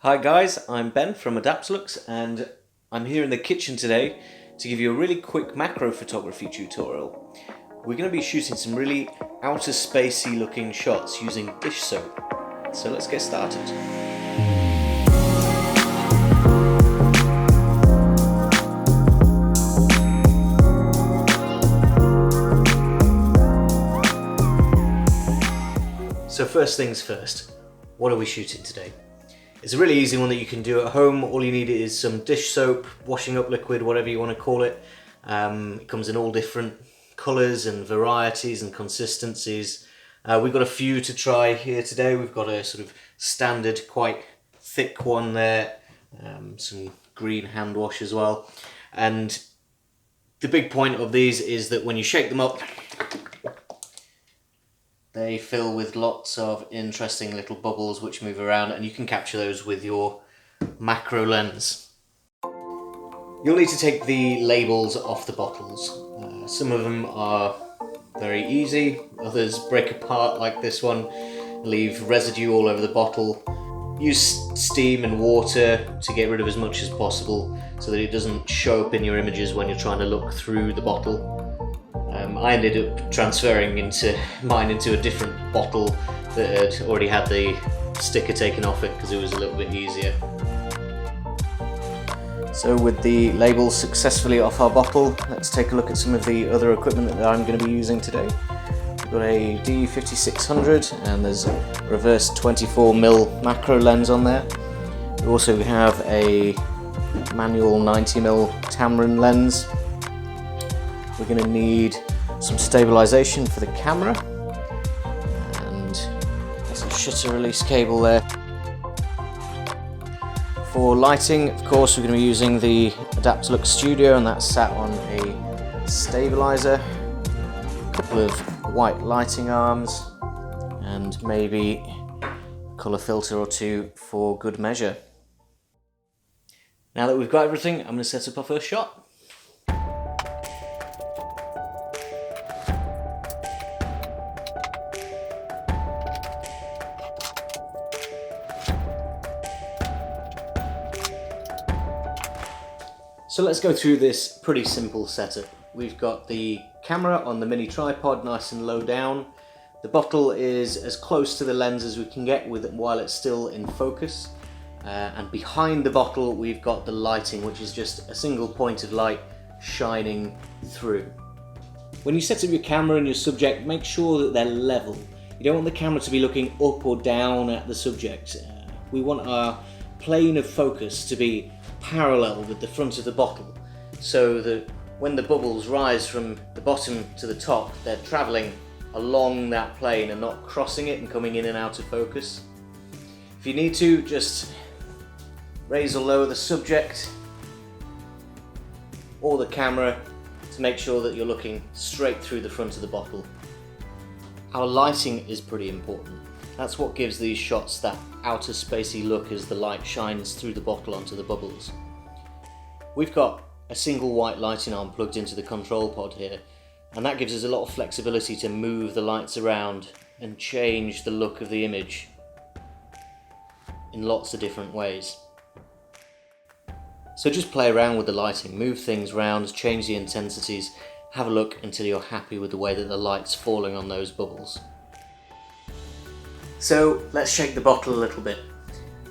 Hi guys, I'm Ben from Adaptalux and I'm here in the kitchen today to give you a really quick macro photography tutorial. We're going to be shooting some really outer spacey looking shots using dish soap. So let's get started. So first things first, what are we shooting today? It's a really easy one that you can do at home. All you need is some dish soap, washing up liquid, whatever you want to call it. It comes in all different colours and varieties and consistencies. We've got a few to try here today. We've got a sort of standard, quite thick one there, some green hand wash as well. And the big point of these is that when you shake them up, they fill with lots of interesting little bubbles which move around, and you can capture those with your macro lens. You'll need to take the labels off the bottles. Some of them are very easy, others break apart like this one, leave residue all over the bottle. Use steam and water to get rid of as much as possible so that it doesn't show up in your images when you're trying to look through the bottle. I ended up transferring mine into a different bottle that had already had the sticker taken off it because it was a little bit easier. So with the labels successfully off our bottle, let's take a look at some of the other equipment that I'm going to be using today. We've got a D5600 and there's a reverse 24mm macro lens on there. We also have a manual 90mm Tamron lens. We're going to need some stabilization for the camera, and there's a shutter release cable there. For lighting, of course, we're going to be using the Adaptalux Studio, and that's sat on a stabilizer, a couple of white lighting arms, and maybe a colour filter or two for good measure. Now that we've got everything, I'm going to set up our first shot. So let's go through this pretty simple setup. We've got the camera on the mini tripod nice and low down. The bottle is as close to the lens as we can get with it while it's still in focus. And behind the bottle we've got the lighting, which is just a single point of light shining through. When you set up your camera and your subject, make sure that they're level. You don't want the camera to be looking up or down at the subject. We want our plane of focus to be parallel with the front of the bottle, so that when the bubbles rise from the bottom to the top, they're travelling along that plane and not crossing it and coming in and out of focus. If you need to, just raise or lower the subject or the camera to make sure that you're looking straight through the front of the bottle. Our lighting is pretty important. That's what gives these shots that outer spacey look as the light shines through the bottle onto the bubbles. We've got a single white lighting arm plugged into the control pod here, and that gives us a lot of flexibility to move the lights around and change the look of the image in lots of different ways. So just play around with the lighting, move things around, change the intensities, have a look until you're happy with the way that the light's falling on those bubbles. So let's shake the bottle a little bit.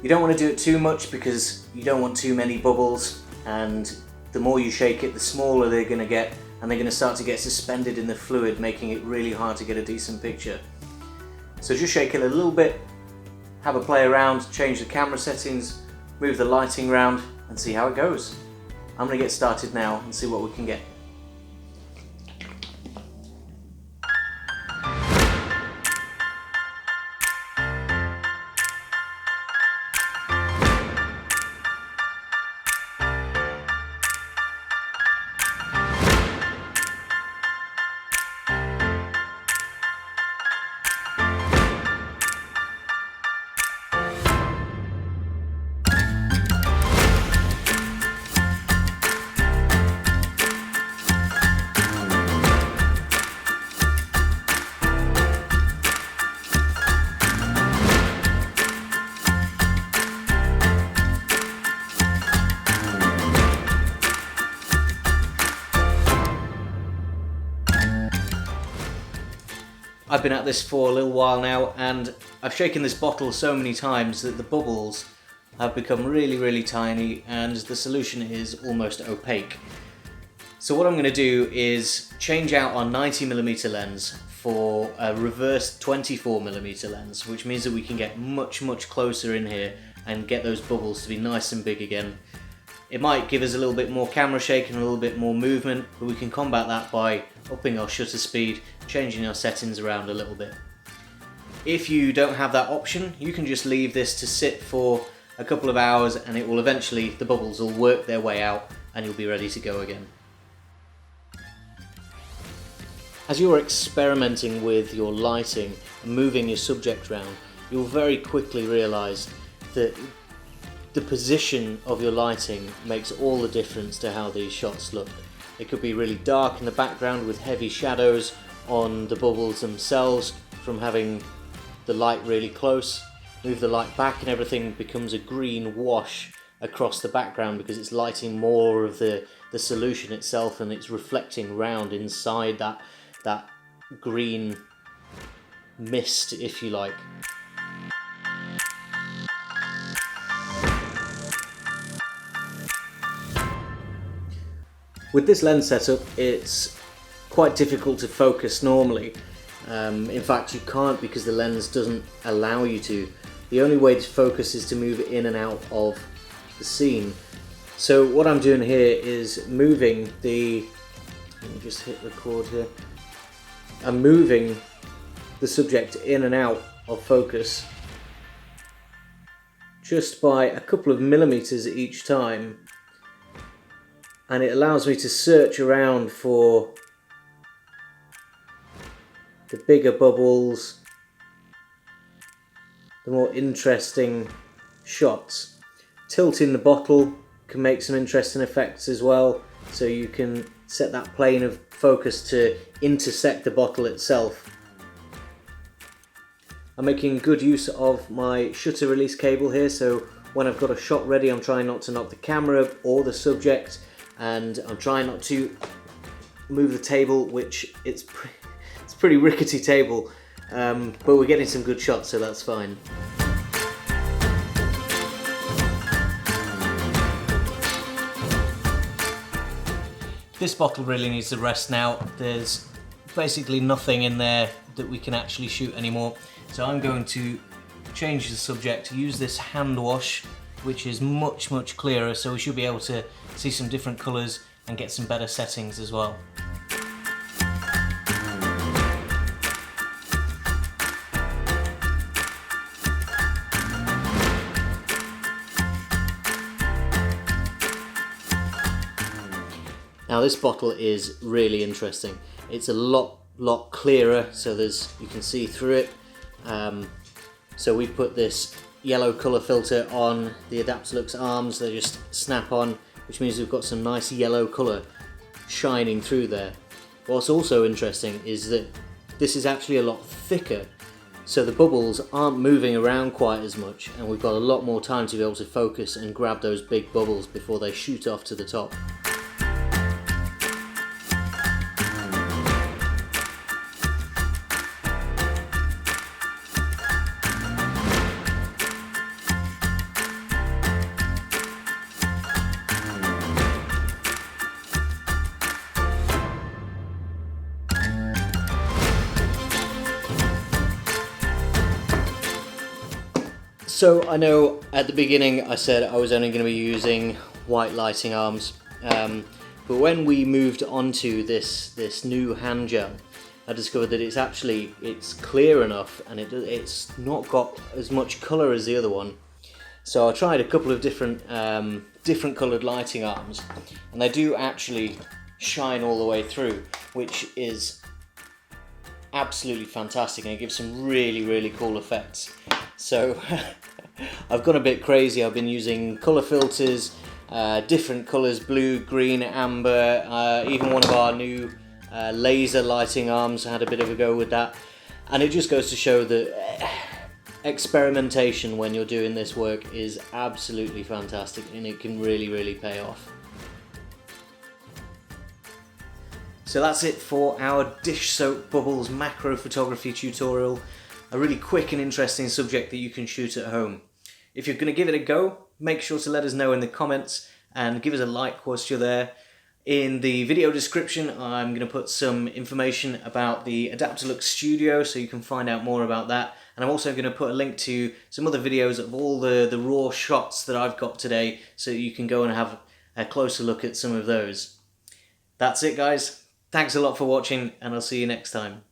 You don't want to do it too much because you don't want too many bubbles, and the more you shake it, the smaller they're going to get, and they're going to start to get suspended in the fluid, making it really hard to get a decent picture. So just shake it a little bit, have a play around, change the camera settings, move the lighting around, and see how it goes. I'm going to get started now and see what we can get. I've been at this for a little while now, and I've shaken this bottle so many times that the bubbles have become really tiny and the solution is almost opaque. So what I'm going to do is change out our 90mm lens for a reverse 24mm lens, which means that we can get much closer in here and get those bubbles to be nice and big again. It might give us a little bit more camera shake and a little bit more movement, but we can combat that by upping our shutter speed, changing our settings around a little bit. If you don't have that option, you can just leave this to sit for a couple of hours and it will eventually, the bubbles will work their way out and you'll be ready to go again. As you're experimenting with your lighting and moving your subject around, you'll very quickly realise that the position of your lighting makes all the difference to how these shots look. It could be really dark in the background with heavy shadows on the bubbles themselves from having the light really close. Move the light back and everything becomes a green wash across the background because it's lighting more of the solution itself and it's reflecting round inside that green mist, if you like. With this lens setup, it's quite difficult to focus normally. In fact, you can't because the lens doesn't allow you to. The only way to focus is to move in and out of the scene. So what I'm doing here is moving the, let me just hit record here. I'm moving the subject in and out of focus just by a couple of millimeters each time. And it allows me to search around for the bigger bubbles, the more interesting shots. Tilting the bottle can make some interesting effects as well, so you can set that plane of focus to intersect the bottle itself. I'm making good use of my shutter release cable here, so when I've got a shot ready I'm trying not to knock the camera or the subject, and I'm trying not to move the table, which it's pretty rickety table, but we're getting some good shots, so that's fine. This bottle really needs to rest now. There's basically nothing in there that we can actually shoot anymore, so I'm going to change the subject, use this hand wash, which is much clearer, so we should be able to see some different colours and get some better settings as well. Now this bottle is really interesting. It's a lot clearer, so you can see through it. So we've put this yellow colour filter on the Adaptalux arms. They just snap on, which means we've got some nice yellow colour shining through there. What's also interesting is that this is actually a lot thicker, so the bubbles aren't moving around quite as much, and we've got a lot more time to be able to focus and grab those big bubbles before they shoot off to the top. So I know at the beginning I said I was only going to be using white lighting arms, but when we moved onto this new hand gel, I discovered that it's clear enough and it's not got as much colour as the other one. So I tried a couple of different coloured lighting arms, and they do actually shine all the way through, which is absolutely fantastic, and it gives some really cool effects. So I've gone a bit crazy. I've been using colour filters, different colours, blue, green, amber, even one of our new laser lighting arms. I had a bit of a go with that, and it just goes to show that experimentation when you're doing this work is absolutely fantastic, and it can really pay off. So that's it for our dish soap bubbles macro photography tutorial. A really quick and interesting subject that you can shoot at home. If you're going to give it a go, make sure to let us know in the comments and give us a like whilst you're there. In the video description I'm going to put some information about the Adaptalux Studio so you can find out more about that, and I'm also going to put a link to some other videos of all the raw shots that I've got today so you can go and have a closer look at some of those. That's it guys, thanks a lot for watching and I'll see you next time.